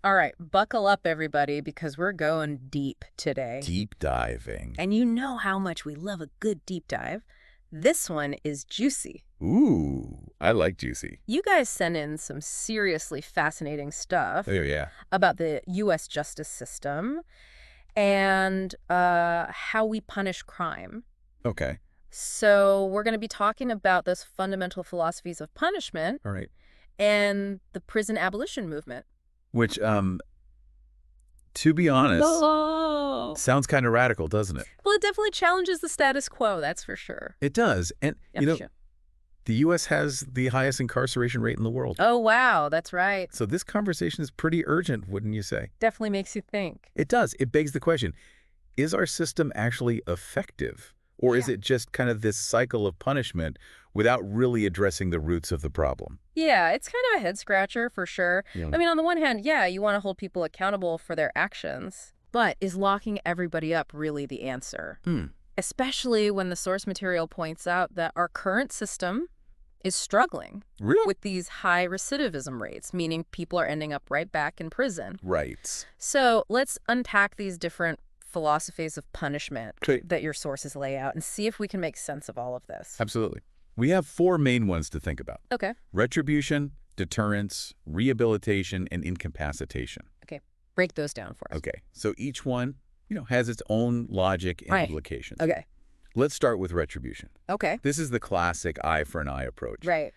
All right, buckle up, everybody, because we're going deep today. Deep diving. And you know how much we love a good deep dive. This one is juicy. Ooh, I like juicy. You guys sent in some seriously fascinating stuff Oh, yeah. about the U.S. justice system and how we punish crime. Okay. So we're going to be talking about those fundamental philosophies of punishment All right. and the prison abolition movement. Which, to be honest, No. sounds kind of radical, doesn't it? Well, it definitely challenges the status quo, that's for sure. It does. And, Yeah, you know, for sure. the U.S. has the highest incarceration rate in the world. Oh, wow, that's right. So this conversation is pretty urgent, wouldn't you say? Definitely makes you think. It does. It begs the question, is our system actually effective? Or is it just kind of this cycle of punishment without really addressing the roots of the problem? Yeah, it's kind of a head-scratcher for sure. Yeah. I mean, on the one hand, yeah, you want to hold people accountable for their actions. But is locking everybody up really the answer? Especially when the source material points out that our current system is struggling Really? with these high recidivism rates, meaning people are ending up right back in prison. Right. So let's unpack these different philosophies of punishment Okay. that your sources lay out and see if we can make sense of all of this. Absolutely. We have four main ones to think about. Okay. Retribution, deterrence, rehabilitation, and incapacitation. Okay. Break those down for us. Okay. So each one, has its own logic and Right. implications. Okay. Let's start with retribution. Okay. This is the classic eye for an eye approach. Right.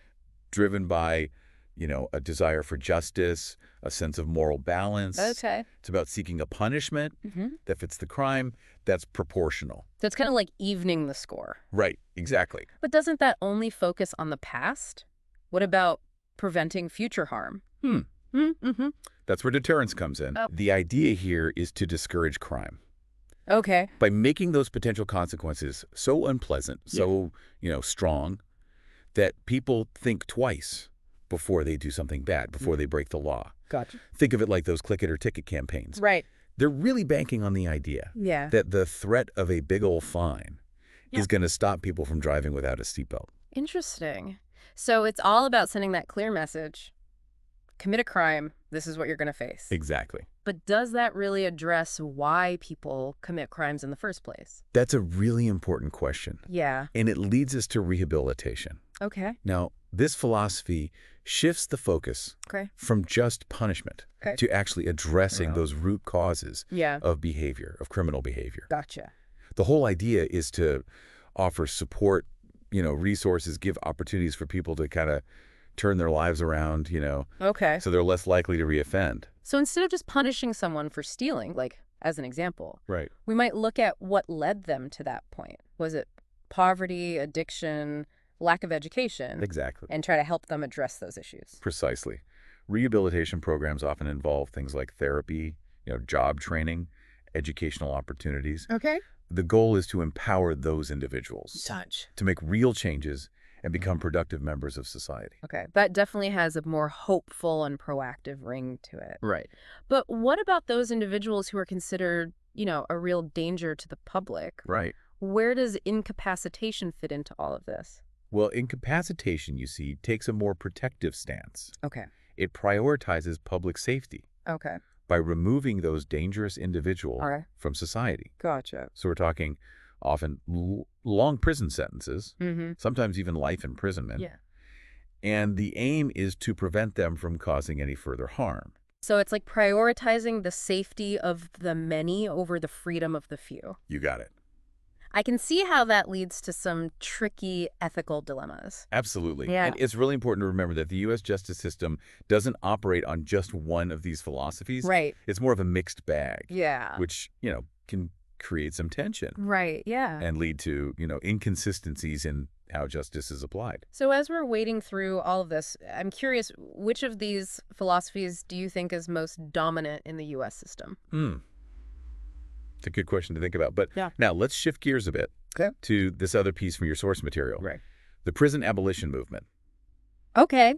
Driven by, a desire for justice, a sense of moral balance. Okay. It's about seeking a punishment that fits the crime that's proportional. So it's kind of like evening the score. Right. Exactly. But doesn't that only focus on the past? What about preventing future harm? That's where deterrence comes in. Oh. The idea here is to discourage crime. Okay. By making those potential consequences so unpleasant, so, strong, that people think twice before they do something bad, before they break the law. Gotcha. Think of it like those click it or ticket campaigns. Right. They're really banking on the idea Yeah. that the threat of a big old fine is going to stop people from driving without a seatbelt. Interesting. So it's all about sending that clear message. Commit a crime, this is what you're going to face. Exactly. But does that really address why people commit crimes in the first place? That's a really important question. Yeah. And it leads us to rehabilitation. Okay. Now, this philosophy shifts the focus Okay. from just punishment to actually addressing those root causes Yeah. of behavior, of criminal behavior. Gotcha. The whole idea is to offer support, resources, give opportunities for people to kind of turn their lives around, Okay. so they're less likely to reoffend. So instead of just punishing someone for stealing, like as an example, Right. we might look at what led them to that point. Was it poverty, addiction, lack of education? Exactly. And try to help them address those issues. Precisely. Rehabilitation programs often involve things like therapy, job training, educational opportunities. Okay. The goal is to empower those individuals to make real changes and become productive members of society. Okay. That definitely has a more hopeful and proactive ring to it. Right. But what about those individuals who are considered, a real danger to the public? Right. Where does incapacitation fit into all of this? Well, incapacitation, you see, takes a more protective stance. Okay. It prioritizes public safety Okay. by removing those dangerous individuals All right. from society. Gotcha. So we're talking often long prison sentences, Mm-hmm. sometimes even life imprisonment. Yeah. And the aim is to prevent them from causing any further harm. So it's like prioritizing the safety of the many over the freedom of the few. You got it. I can see how that leads to some tricky ethical dilemmas. Absolutely. Yeah. And it's really important to remember that the U.S. justice system doesn't operate on just one of these philosophies. Right. It's more of a mixed bag, Yeah. which, can create some tension Right. Yeah. and lead to, inconsistencies in how justice is applied. So as we're wading through all of this, I'm curious, which of these philosophies do you think is most dominant in the U.S. system? It's a good question to think about. But Yeah. now let's shift gears a bit to this other piece from your source material. Right. The prison abolition movement. Okay.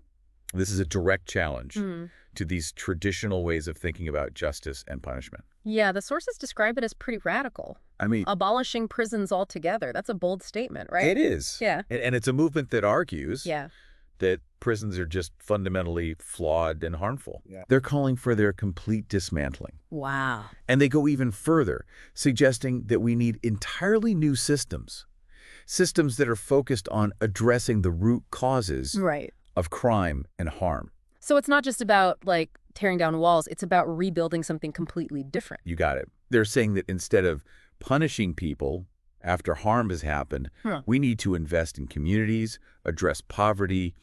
This is a direct challenge to these traditional ways of thinking about justice and punishment. Yeah, the sources describe it as pretty radical. I mean, Abolishing prisons altogether. That's a bold statement, right? it is. Yeah. And it's a movement that argues Yeah. that prisons are just fundamentally flawed and harmful. Yeah. They're calling for their complete dismantling. Wow. And they go even further, suggesting that we need entirely new systems that are focused on addressing the root causes Right. of crime and harm. So it's not just about, like, tearing down walls. It's about rebuilding something completely different. You got it. They're saying that instead of punishing people after harm has happened, we need to invest in communities, address poverty,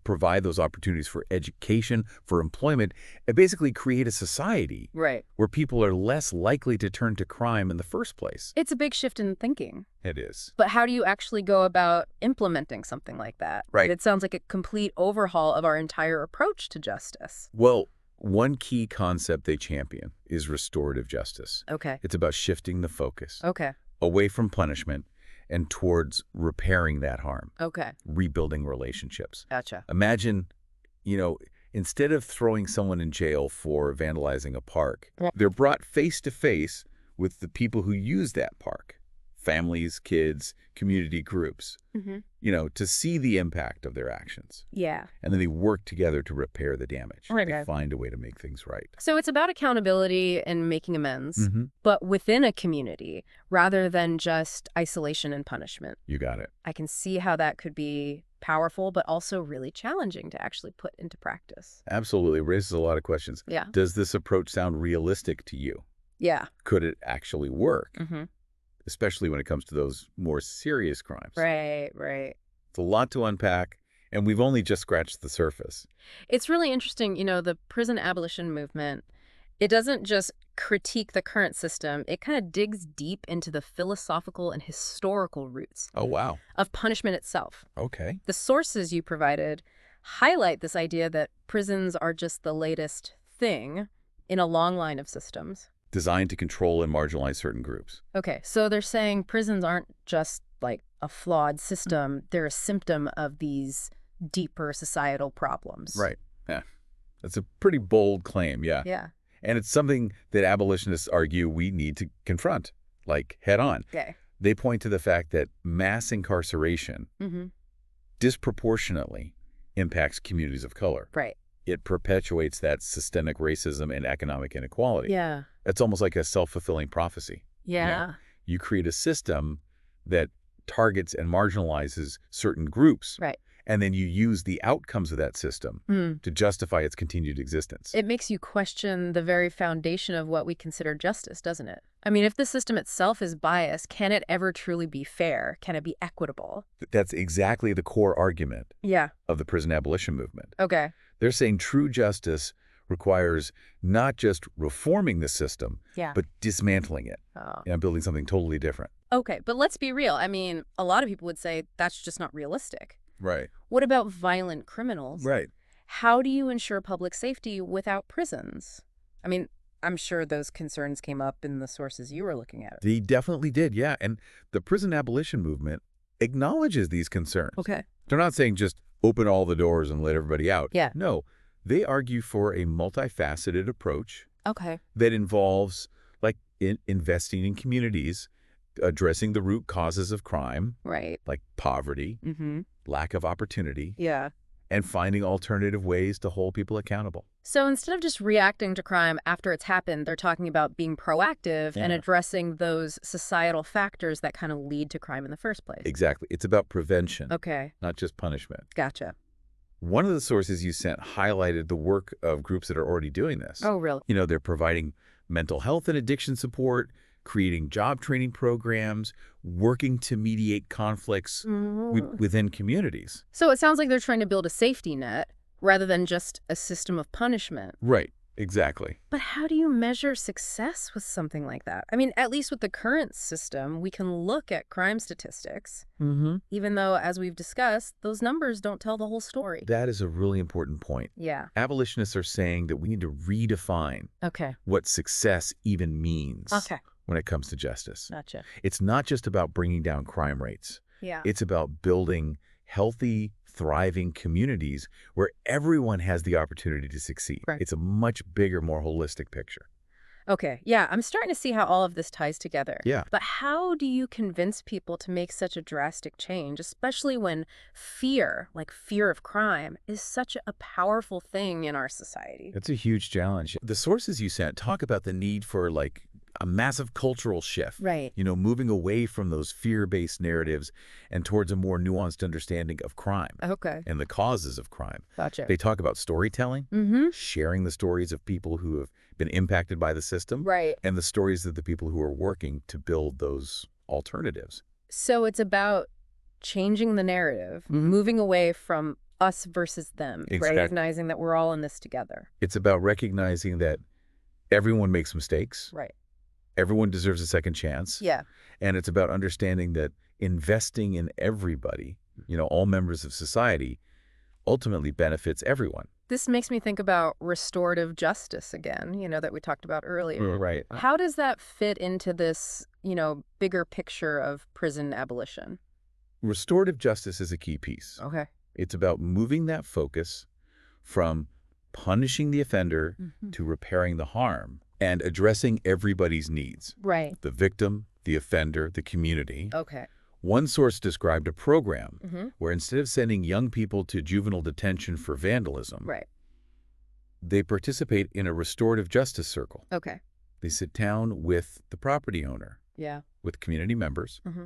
provide those opportunities for education, for employment, and basically create a society Right. where people are less likely to turn to crime in the first place. It's a big shift in thinking. It is. But how do you actually go about implementing something like that? Right. It sounds like a complete overhaul of our entire approach to justice. Well, one key concept they champion is restorative justice. Okay. It's about shifting the focus Okay. away from punishment and towards repairing that harm, Okay. rebuilding relationships. Gotcha. Imagine, instead of throwing someone in jail for vandalizing a park, they're brought face to face with the people who use that park, families, kids, community groups, to see the impact of their actions. Yeah. And then they work together to repair the damage. Right. They find a way to make things right. So it's about accountability and making amends, Mm-hmm. but within a community rather than just isolation and punishment. You got it. I can see how that could be powerful, but also really challenging to actually put into practice. Absolutely. Raises a lot of questions. Yeah. Does this approach sound realistic to you? Yeah. Could it actually work? Mm-hmm. Especially when it comes to those more serious crimes. Right. It's a lot to unpack, and we've only just scratched the surface. It's really interesting, the prison abolition movement, it doesn't just critique the current system, it kind of digs deep into the philosophical and historical roots Oh, wow. of punishment itself. Okay. The sources you provided highlight this idea that prisons are just the latest thing in a long line of systems. Designed to control and marginalize certain groups. Okay, so they're saying prisons aren't just like a flawed system, they're a symptom of these deeper societal problems. Right. Yeah. That's a pretty bold claim, yeah. Yeah. And it's something that abolitionists argue we need to confront, like head on. Okay. They point to the fact that mass incarceration disproportionately impacts communities of color. Right. It perpetuates that systemic racism and economic inequality. Yeah. It's almost like a self-fulfilling prophecy. Yeah. You create a system that targets and marginalizes certain groups. Right. And then you use the outcomes of that system to justify its continued existence. It makes you question the very foundation of what we consider justice, doesn't it? I mean, if the system itself is biased, can it ever truly be fair? Can it be equitable? That's exactly the core argument Yeah. of the prison abolition movement. Okay. They're saying true justice requires not just reforming the system, Yeah. but dismantling it and building something totally different. Okay, but let's be real. I mean, a lot of people would say that's just not realistic. Right. What about violent criminals? Right. How do you ensure public safety without prisons? I mean, I'm sure those concerns came up in the sources you were looking at. They definitely did, yeah. And the prison abolition movement acknowledges these concerns. Okay. They're not saying just open all the doors and let everybody out. Yeah. No, they argue for a multifaceted approach Okay. that involves like investing in communities, addressing the root causes of crime, Right. like poverty, lack of opportunity, Yeah. and finding alternative ways to hold people accountable. So instead of just reacting to crime after it's happened, they're talking about being proactive and addressing those societal factors that kind of lead to crime in the first place. Exactly. It's about prevention, Okay. not just punishment. Gotcha. One of the sources you sent highlighted the work of groups that are already doing this. Oh, really? They're providing mental health and addiction support, creating job training programs, working to mediate conflicts within communities. So it sounds like they're trying to build a safety net rather than just a system of punishment. Right. Exactly. But how do you measure success with something like that? I mean, at least with the current system, we can look at crime statistics, even though, as we've discussed, those numbers don't tell the whole story. That is a really important point. Yeah. Abolitionists are saying that we need to redefine Okay. what success even means Okay. when it comes to justice. Gotcha. It's not just about bringing down crime rates. Yeah. It's about building healthy, thriving communities where everyone has the opportunity to succeed. Right. It's a much bigger, more holistic picture. Okay, yeah, I'm starting to see how all of this ties together. Yeah. But how do you convince people to make such a drastic change, especially when fear, like fear of crime, is such a powerful thing in our society? It's a huge challenge. The sources you sent talk about the need for like a massive cultural shift, Right. moving away from those fear-based narratives and towards a more nuanced understanding of crime Okay. and the causes of crime. Gotcha. They talk about storytelling, Mm-hmm. sharing the stories of people who have been impacted by the system, Right. and the stories of the people who are working to build those alternatives. So it's about changing the narrative, moving away from us versus them, Exactly. recognizing that we're all in this together. It's about recognizing that everyone makes mistakes, Right. everyone deserves a second chance, Yeah. and it's about understanding that investing in everybody, all members of society, ultimately benefits everyone. This makes me think about restorative justice again, that we talked about earlier. Right. How does that fit into this, bigger picture of prison abolition? Restorative justice is a key piece. Okay. It's about moving that focus from punishing the offender to repairing the harm and addressing everybody's needs. Right. The victim, the offender, the community. Okay. One source described a program where instead of sending young people to juvenile detention for vandalism, Right. they participate in a restorative justice circle. Okay. They sit down with the property owner, Yeah. with community members, Mm-hmm.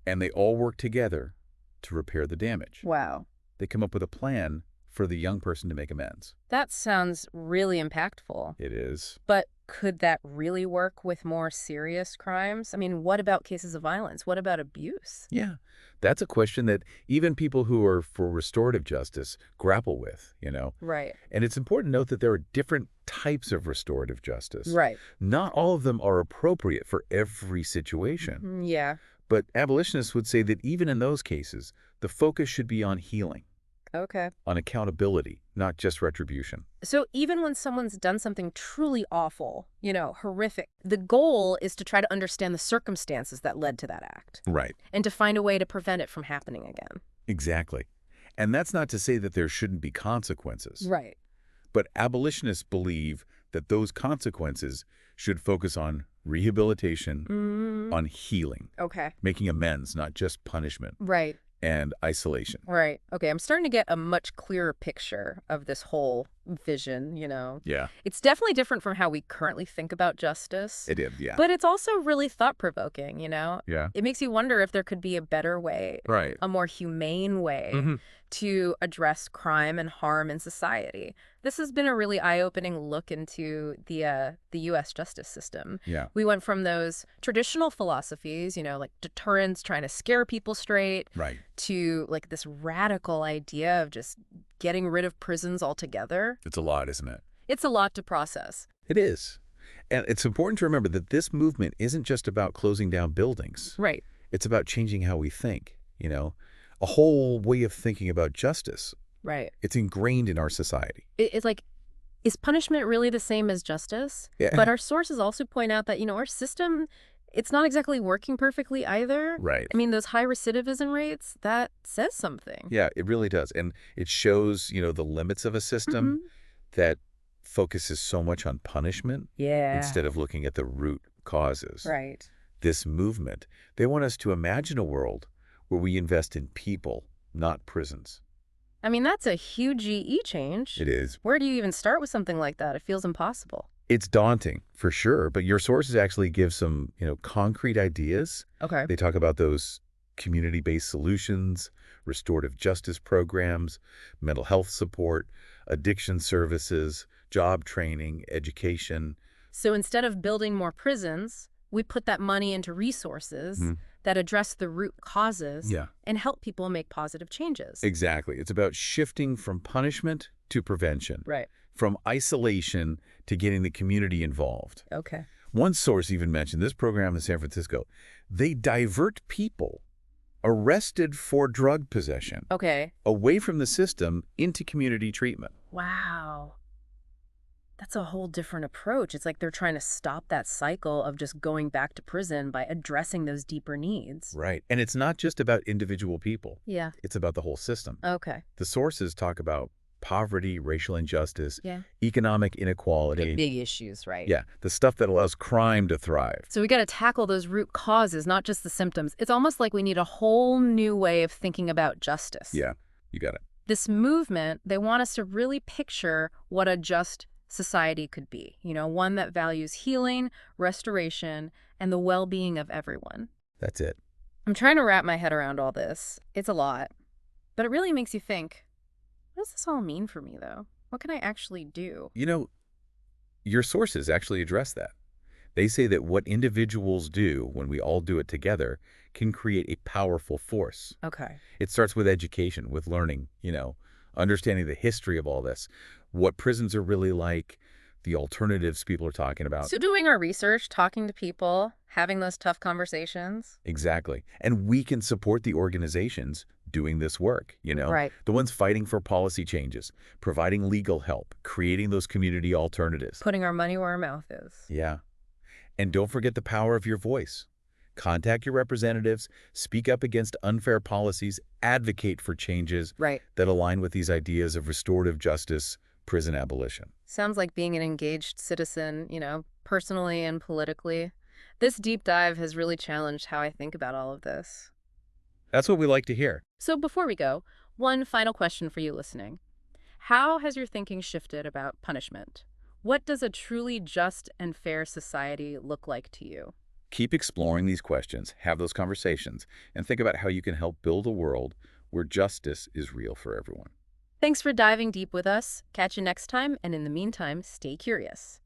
and they all work together to repair the damage. Wow. They come up with a plan for the young person to make amends. That sounds really impactful. It is. But could that really work with more serious crimes? I mean, what about cases of violence? What about abuse? Yeah, that's a question that even people who are for restorative justice grapple with, Right. And it's important to note that there are different types of restorative justice. Right. Not all of them are appropriate for every situation. Yeah. But abolitionists would say that even in those cases, the focus should be on healing, Okay. on accountability, not just retribution. So even when someone's done something truly awful, horrific, the goal is to try to understand the circumstances that led to that act Right. and to find a way to prevent it from happening again. Exactly. And that's not to say that there shouldn't be consequences. Right. But abolitionists believe that those consequences should focus on rehabilitation, on healing, Okay. making amends, not just punishment, Right. and isolation. Right. Okay. I'm starting to get a much clearer picture of this whole vision, Yeah, It's definitely different from how we currently think about justice. it is, yeah. But it's also really thought-provoking, Yeah, It makes you wonder if there could be a better way, right. a more humane way to address crime and harm in society. This has been a really eye-opening look into the U.S. justice system. Yeah, We went from those traditional philosophies, like deterrence, trying to scare people straight, right. to like this radical idea of just getting rid of prisons altogether. It's a lot, isn't it? It's a lot to process. It is. And it's important to remember that this movement isn't just about closing down buildings. Right. It's about changing how we think, a whole way of thinking about justice. Right. It's ingrained in our society. It's like, is punishment really the same as justice? Yeah. But our sources also point out that, our system, it's not exactly working perfectly either. Right. I mean, those high recidivism rates, that says something. Yeah, it really does. And it shows, the limits of a system that focuses so much on punishment Yeah. instead of looking at the root causes. Right. This movement, they want us to imagine a world where we invest in people, not prisons. I mean, that's a huge GE change. It is. Where do you even start with something like that? It feels impossible. It's daunting, for sure, but your sources actually give some, concrete ideas. Okay. They talk about those community-based solutions, restorative justice programs, mental health support, addiction services, job training, education. So instead of building more prisons, we put that money into resources that address the root causes and help people make positive changes. Exactly. It's about shifting from punishment to prevention, Right. from isolation to getting the community involved. Okay. One source even mentioned this program in San Francisco. They divert people arrested for drug possession Okay. away from the system into community treatment. Wow. That's a whole different approach. It's like they're trying to stop that cycle of just going back to prison by addressing those deeper needs. Right. And it's not just about individual people. Yeah. It's about the whole system. Okay. The sources talk about Poverty, racial injustice, Yeah. economic The inequality. big issues, right? Yeah, the stuff that allows crime to thrive. So we got to tackle those root causes, not just the symptoms. It's almost like we need a whole new way of thinking about justice. Yeah, you got it. This movement, they want us to really picture what a just society could be. One that values healing, restoration, and the well-being of everyone. That's it. I'm trying to wrap my head around all this. It's a lot. But it really makes you think, what does this all mean for me, though? What can I actually do? Your sources actually address that. They say that what individuals do when we all do it together can create a powerful force. Okay. It starts with education, with learning, understanding the history of all this, what prisons are really like, the alternatives people are talking about. So doing our research, talking to people, having those tough conversations. Exactly. And we can support the organizations doing this work, Right. the ones fighting for policy changes, providing legal help, creating those community alternatives. Putting our money where our mouth is. Yeah. And don't forget the power of your voice. Contact your representatives, speak up against unfair policies, advocate for changes Right. that align with these ideas of restorative justice, prison abolition. Sounds like being an engaged citizen, personally and politically. This deep dive has really challenged how I think about all of this. That's what we like to hear. So before we go, one final question for you listening. How has your thinking shifted about punishment? What does a truly just and fair society look like to you? Keep exploring these questions, have those conversations, and think about how you can help build a world where justice is real for everyone. Thanks for diving deep with us. Catch you next time, and in the meantime, stay curious.